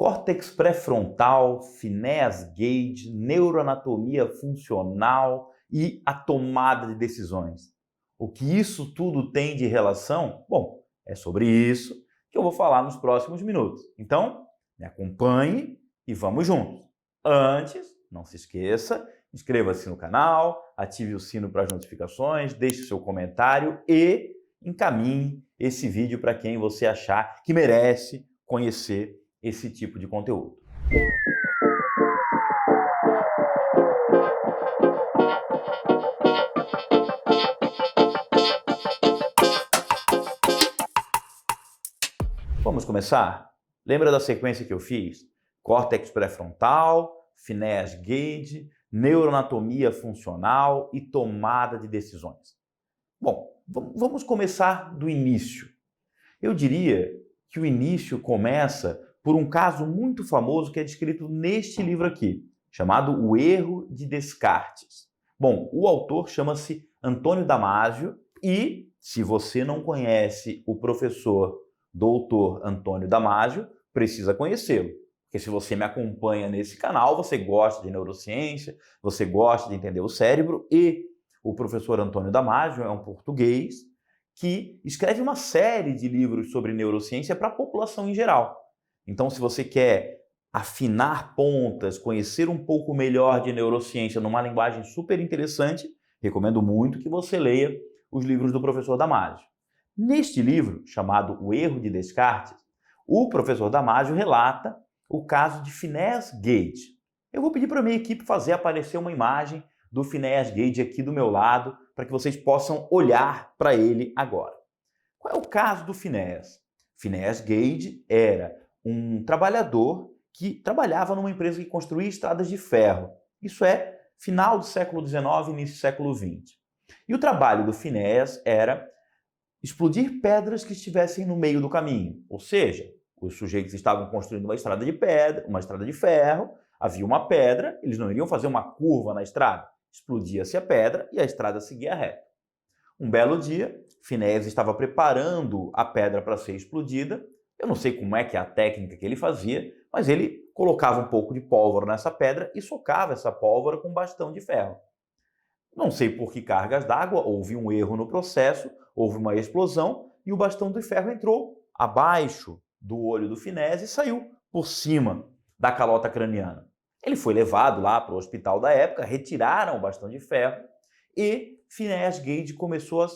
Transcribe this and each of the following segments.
Córtex pré-frontal, finés gauge, neuroanatomia funcional e a tomada de decisões. O que isso tudo tem de relação? Bom, é sobre isso que eu vou falar nos próximos minutos. Então, me acompanhe e vamos juntos. Antes, não se esqueça, inscreva-se no canal, ative o sino para as notificações, deixe seu comentário e encaminhe esse vídeo para quem você achar que merece conhecer esse tipo de conteúdo. Vamos começar? Lembra da sequência que eu fiz? Córtex pré-frontal, finés gauge, neuroanatomia funcional e tomada de decisões. Bom, vamos começar do início. Eu diria que o início começa por um caso muito famoso que é descrito neste livro aqui, chamado O Erro de Descartes. Bom, o autor chama-se Antônio Damasio e, se você não conhece o professor doutor Antônio Damasio, precisa conhecê-lo. Porque se você me acompanha nesse canal, você gosta de neurociência, você gosta de entender o cérebro e o professor Antônio Damasio é um português que escreve uma série de livros sobre neurociência para a população em geral. Então, se você quer afinar pontas, conhecer um pouco melhor de neurociência numa linguagem super interessante, recomendo muito que você leia os livros do professor Damasio. Neste livro, chamado O Erro de Descartes, o professor Damasio relata o caso de finés gauge. Eu vou pedir para a minha equipe fazer aparecer uma imagem do finés gauge aqui do meu lado, para que vocês possam olhar para ele agora. Qual é o caso do finés? Finés gauge era um trabalhador que trabalhava numa empresa que construía estradas de ferro. Isso é final do século XIX, início do século XX. E o trabalho do finés era explodir pedras que estivessem no meio do caminho. Ou seja, os sujeitos estavam construindo uma estrada de pedra, uma estrada de ferro, havia uma pedra, eles não iriam fazer uma curva na estrada. Explodia-se a pedra e a estrada seguia reta. Um belo dia, Finés estava preparando a pedra para ser explodida. Eu não sei como é que é a técnica que ele fazia, mas ele colocava um pouco de pólvora nessa pedra e socava essa pólvora com um bastão de ferro. Não sei por que cargas d'água, houve um erro no processo, houve uma explosão e o bastão de ferro entrou abaixo do olho do Finés e saiu por cima da calota craniana. Ele foi levado lá para o hospital da época, retiraram o bastão de ferro e finés gauge começou a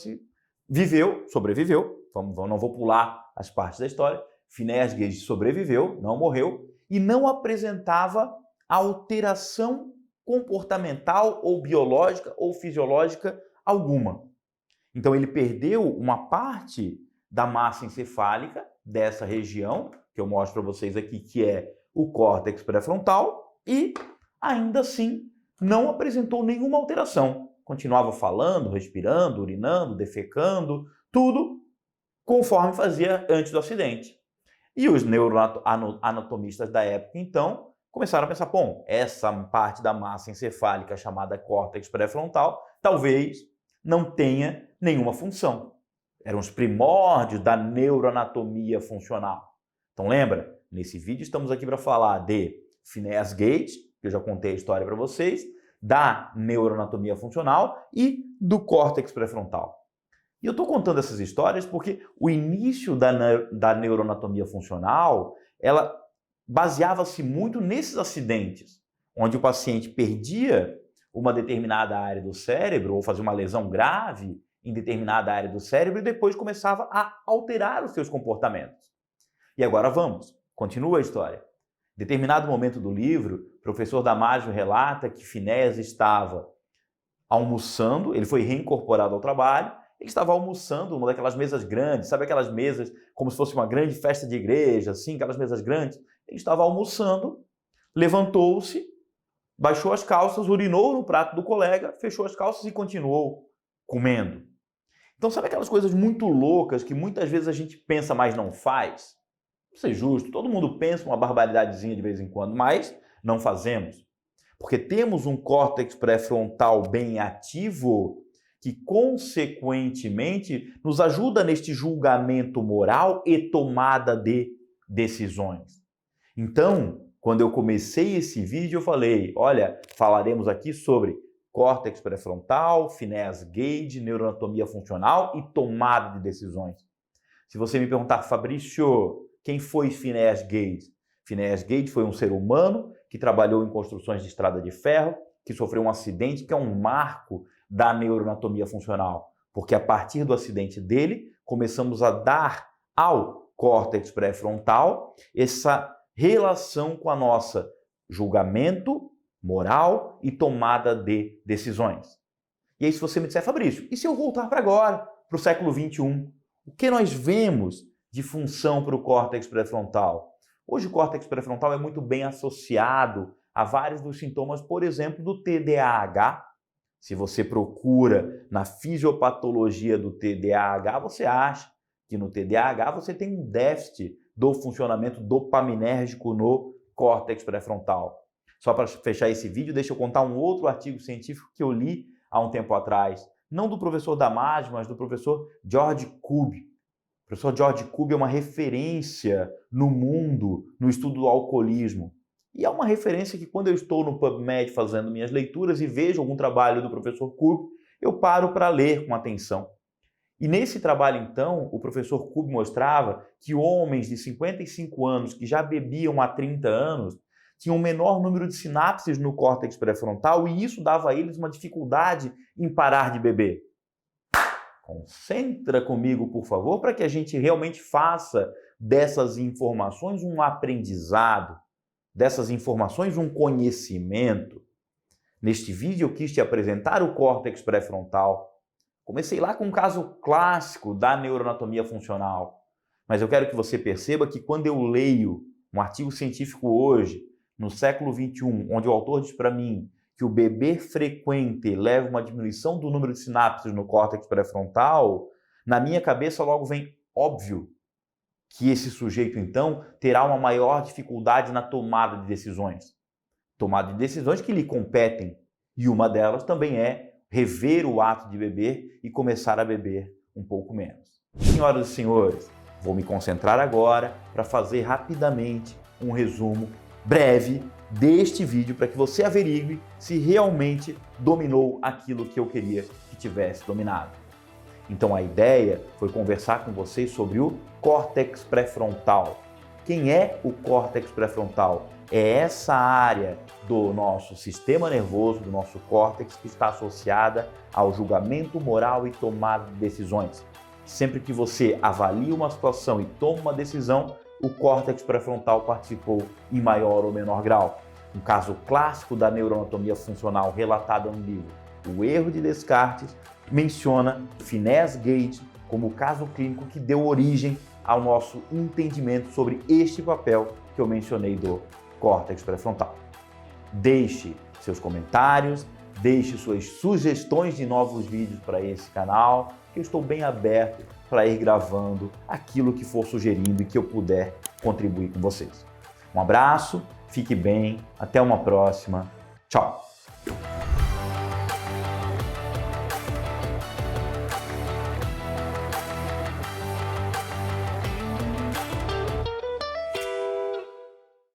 sobreviveu, não vou pular as partes da história, finés gauge sobreviveu, não morreu e não apresentava alteração comportamental ou biológica ou fisiológica alguma. Então ele perdeu uma parte da massa encefálica dessa região, que eu mostro para vocês aqui, que é o córtex pré-frontal, e ainda assim não apresentou nenhuma alteração. Continuava falando, respirando, urinando, defecando, tudo conforme fazia antes do acidente. E os neuroanatomistas da época, então, começaram a pensar, bom, essa parte da massa encefálica chamada córtex pré-frontal talvez não tenha nenhuma função. Eram os primórdios da neuroanatomia funcional. Então lembra, nesse vídeo estamos aqui para falar de finés gauge, que eu já contei a história para vocês, da neuroanatomia funcional e do córtex pré-frontal. E eu estou contando essas histórias porque o início da neuroanatomia funcional, ela baseava-se muito nesses acidentes, onde o paciente perdia uma determinada área do cérebro ou fazia uma lesão grave em determinada área do cérebro e depois começava a alterar os seus comportamentos. E agora continua a história. Em determinado momento do livro, o professor Damasio relata que Finés estava almoçando, ele foi reincorporado ao trabalho, ele estava almoçando numa daquelas mesas grandes, sabe aquelas mesas como se fosse uma grande festa de igreja, assim, aquelas mesas grandes? Ele estava almoçando, levantou-se, baixou as calças, urinou no prato do colega, fechou as calças e continuou comendo. Então, sabe aquelas coisas muito loucas que muitas vezes a gente pensa, mas não faz? Vamos ser justo, todo mundo pensa uma barbaridadezinha de vez em quando, mas não fazemos. Porque temos um córtex pré-frontal bem ativo que, consequentemente, nos ajuda neste julgamento moral e tomada de decisões. Então, quando eu comecei esse vídeo, eu falei, olha, falaremos aqui sobre córtex pré-frontal, finés gauge, neuroanatomia funcional e tomada de decisões. Se você me perguntar, Fabrício, quem foi Finés Gage? Finés Gage foi um ser humano que trabalhou em construções de estrada de ferro, que sofreu um acidente que é um marco da neuroanatomia funcional, porque a partir do acidente dele, começamos a dar ao córtex pré-frontal essa relação com a nossa julgamento, moral e tomada de decisões. E aí se você me disser, Fabrício, e se eu voltar para agora, para o século XXI? O que nós vemos de função para o córtex pré-frontal? Hoje o córtex pré-frontal é muito bem associado a vários dos sintomas, por exemplo, do TDAH. Se você procura na fisiopatologia do TDAH, você acha que no TDAH você tem um déficit do funcionamento dopaminérgico no córtex pré-frontal. Só para fechar esse vídeo, deixa eu contar um outro artigo científico que eu li há um tempo atrás. Não do professor Damasio, mas do professor George Koob. O professor George Koob é uma referência no mundo no estudo do alcoolismo. E é uma referência que quando eu estou no PubMed fazendo minhas leituras e vejo algum trabalho do professor Koob, eu paro para ler com atenção. E nesse trabalho, então, o professor Koob mostrava que homens de 55 anos que já bebiam há 30 anos tinham um menor número de sinapses no córtex pré-frontal e isso dava a eles uma dificuldade em parar de beber. Concentra comigo, por favor, para que a gente realmente faça dessas informações um aprendizado, dessas informações um conhecimento. Neste vídeo eu quis te apresentar o córtex pré-frontal. Comecei lá com um caso clássico da neuroanatomia funcional, mas eu quero que você perceba que quando eu leio um artigo científico hoje, no século XXI, onde o autor diz para mim que o beber frequente leva a uma diminuição do número de sinapses no córtex pré-frontal, na minha cabeça logo vem óbvio que esse sujeito, então, terá uma maior dificuldade na tomada de decisões. Tomada de decisões que lhe competem, e uma delas também é rever o ato de beber e começar a beber um pouco menos. Senhoras e senhores, vou me concentrar agora para fazer rapidamente um resumo breve deste vídeo para que você averigue se realmente dominou aquilo que eu queria que tivesse dominado. Então a ideia foi conversar com vocês sobre o córtex pré-frontal. Quem é o córtex pré-frontal? É essa área do nosso sistema nervoso, do nosso córtex, que está associada ao julgamento moral e tomada de decisões. Sempre que você avalia uma situação e toma uma decisão, o córtex pré-frontal participou em maior ou menor grau. Um caso clássico da neuroanatomia funcional relatado no livro O Erro de Descartes menciona Finés Gage como o caso clínico que deu origem ao nosso entendimento sobre este papel que eu mencionei do córtex pré-frontal. Deixe seus comentários, deixe suas sugestões de novos vídeos para esse canal, que eu estou bem aberto para ir gravando aquilo que for sugerindo e que eu puder contribuir com vocês. Um abraço, fique bem, até uma próxima, tchau!